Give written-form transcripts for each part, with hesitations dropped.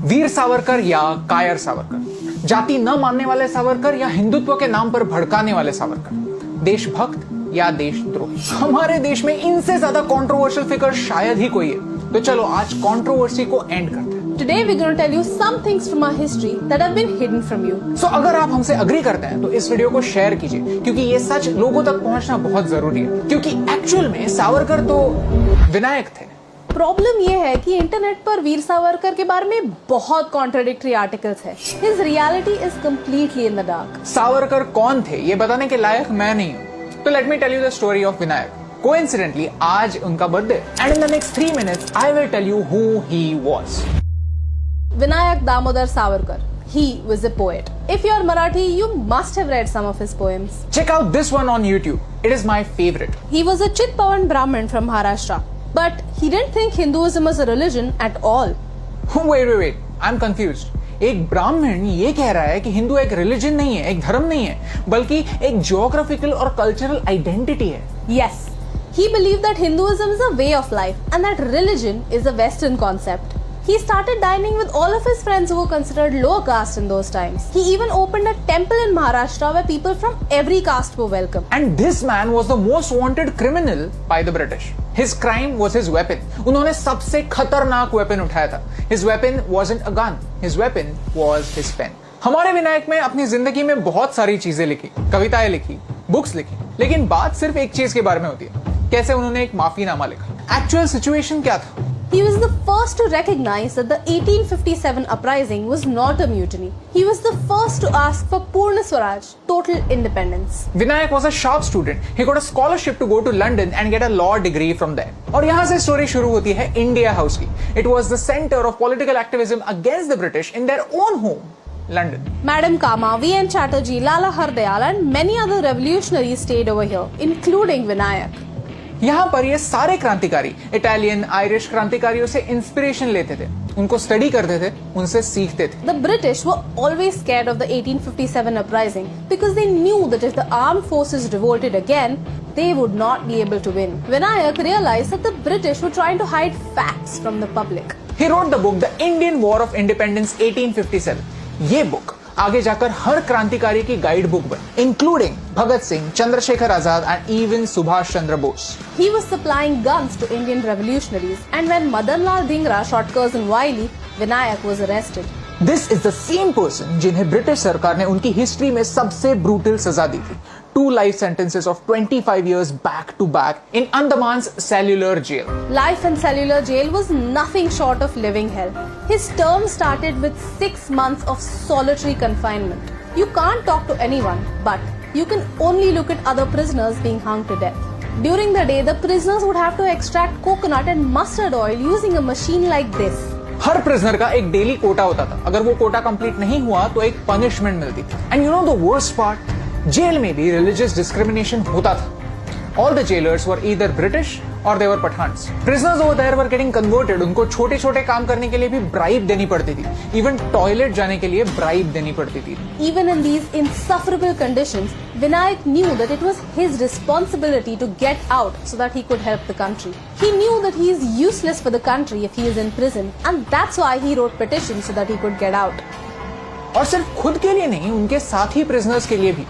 वीर सावरकर या कायर सावरकर, जाति न मानने वाले सावरकर या हिंदुत्व के नाम पर भड़काने वाले सावरकर, देशभक्त या देशद्रोही। हमारे देश में इनसे ज्यादा कंट्रोवर्शियल फिगर शायद ही कोई है। तो चलो आज कंट्रोवर्सी को एंड करते हैं। Today we're going to tell you some things from our history that have been hidden from you. So अगर आप हमसे अग्री करते हैं तो इस वीडियो को शेयर कीजिए, क्योंकि ये सच लोगों तक पहुंचना बहुत जरूरी है। क्योंकि एक्चुअल में सावरकर तो विनायक थे। प्रॉब्लम ये है कि इंटरनेट पर वीर सावरकर के बारे में बहुत कॉन्ट्राडिक्टरी आर्टिकल्स है। His reality is completely in the dark. Savarkar कौन थे ये बताने के लायक मैं नहीं हूँ। तो let me tell you the story of Vinayak. Coincidentally आज उनका birthday and in the next 3 minutes I will tell you who he was. Vinayak Damodar Savarkar. He was a poet. If you're Marathi, you must have read some of his poems. Check out this one on YouTube. It is my favorite. He was a Chitpavan Brahmin from Maharashtra. But he didn't think Hinduism was a religion at all. Wait. I'm confused. एक ब्राह्मण ये कह रहा है कि हिंदू एक religion नहीं है, एक धर्म नहीं है, बल्कि एक जियोग्राफिकल और कल्चरल आइडेंटिटी है। Yes. He believed that Hinduism is a way of life and that religion is a Western concept. He started dining with all of his friends who were considered lower caste in those times. He even opened a temple in Maharashtra where people from every caste were welcome. And this man was the most wanted criminal by the British. His crime was his weapon. उन्होंने सबसे खतरनाक weapon उठाया था. His weapon wasn't a gun. His weapon was his pen. हमारे विनायक में अपनी जिंदगी में बहुत सारी चीजें लिखी, कविताएं लिखी, बुक्स लिखी, लेकिन बात सिर्फ एक चीज के बारे में होती है, कैसे उन्होंने एक माफीनामा लिखा। एक्चुअल सिचुएशन क्या था? He was the first to recognize that the 1857 uprising was not a mutiny. He was the first to ask for Purna Swaraj, total independence. Vinayak was a sharp student. He got a scholarship to go to London and get a law degree from there. और यहाँ से story शुरू होती है India house की। It was the center of political activism against the British in their own home, London. Madam Kama, V.N. Chatterjee, Lala Hardayal and many other revolutionaries stayed over here, including Vinayak. यहाँ पर ये सारे क्रांतिकारी Italian Irish क्रांतिकारियों से inspiration लेते थे, उनको स्टडी करते थे, उनसे सीखते थे। The British were always scared of the 1857 uprising because they knew that if the armed forces revolted again, they would not be able to win. Vinayak realized that the British were trying to hide facts from the public. He wrote the book The Indian War of Independence 1857. ये book आगे जाकर हर क्रांतिकारी की guide book बनी, including Bhagat Singh, Chandrashekhar Azad and even Subhash Chandra Bose. He was supplying guns to Indian revolutionaries, and when Madan Lal Dhingra shot Curzon Wiley, Vinayak was arrested. This is the same person जिन्हें British सरकार ने उनकी हिस्ट्री में सबसे ब्रूटल सजा दी थी, 2 life sentences of 25 years back to back in Andaman's cellular jail. Life in cellular jail was nothing short of living hell. His term started with 6 months of solitary confinement. You can't talk to anyone, but you can only look at other prisoners being hung to death. During the day, the prisoners would have to extract coconut and mustard oil using a machine like this. Her prisoner का एक daily Kota होता था। अगर वो Kota complete नहीं हुआ तो एक पनिशमेंट मिलती थी। And you know the worst part, jail में भी रिलीजियस डिस्क्रिमिनेशन होता था। All the jailers were either British or they were Pathans. Prisoners over there were getting converted. उनको छोटे-छोटे काम करने के लिए भी bribe देनी पड़ती थी। Even टॉयलेट जाने के लिए bribe देनी पड़ती थी। Even in these insufferable conditions, Vinayak knew that it was his responsibility to get out so that he could help the country. He knew that he is useless for the country if he is in prison, and that's why he wrote petitions so that he could get out. और सिर्फ खुद के लिए नहीं, उनके साथी prisoners के लिए भी।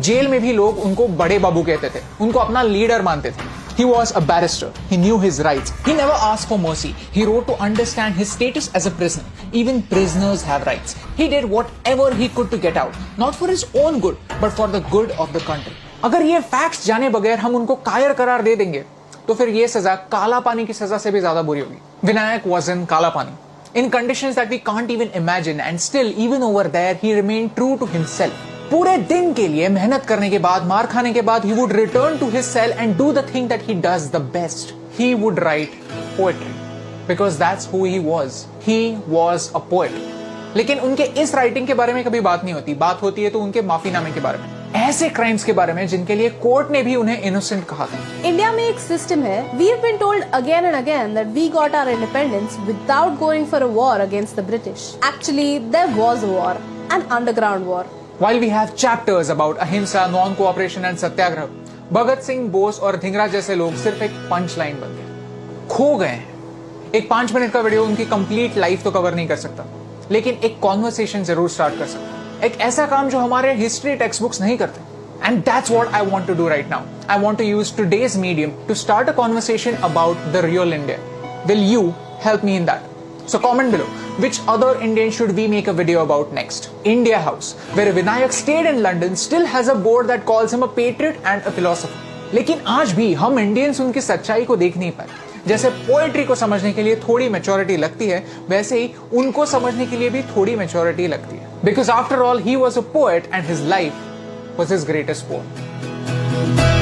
जेल में भी लोग उनको बड़े बाबू कहते थे, उनको अपना लीडर मानते थे। He was a barrister. He knew his rights. He never asked for mercy. He wrote to understand his status as a prisoner. Even prisoners have rights. He did whatever he could to get out, not for his own good, but for the good of the country. अगर ये facts जाने बगैर हम उनको कायर करार दे देंगे, तो फिर ये सजा काला पानी की सजा से भी ज्यादा बुरी होगी। विनायक was in काला पानी, in conditions that we can't even imagine, and still, even over there, he remained true to himself. पूरे दिन के लिए मेहनत करने के बाद, मार खाने के बाद, he would return to his cell and do the thing that he does the best. He would write poetry because that's who he was. He was a poet. लेकिन उनके इस राइटिंग के बारे में कभी बात नहीं होती। बात होती है तो उनके माफीनामे के बारे में, ऐसे क्राइम्स के बारे में जिनके लिए कोर्ट ने भी उन्हें इनोसेंट कहा था। इंडिया में एक सिस्टम है, we have been told again and again that we got our independence without going for a war against the British. Actually, there was a war, an underground war. While we have chapters about अहिंसा, non-cooperation and सत्याग्रह, भगत सिंह, बोस और धिंगरा जैसे लोग सिर्फ एक punch line बन गए, खो गए हैं। एक 5 मिनट का वीडियो उनकी कंप्लीट लाइफ तो कवर नहीं कर सकता। लेकिन एक कॉन्वर्सेशन जरूर स्टार्ट कर सकते हैं, एक ऐसा काम जो हमारे हिस्ट्री टेक्स्ट बुक्स नहीं करते. And that's what I want to do right now. I want to use today's medium to start a conversation about the real India. Will you help me in that? So comment below, which other Indian should we make a video about next? India House, where Vinayak stayed in London, still has a board that calls him a patriot and a philosopher. लेकिन आज भी हम Indians उनकी सच्चाई को देख नहीं पाए. जैसे पोएट्री को समझने के लिए थोड़ी मैच्योरिटी लगती है, वैसे ही उनको समझने के लिए भी थोड़ी मैच्योरिटी लगती है. Because after all, he was a poet and his life was his greatest poem.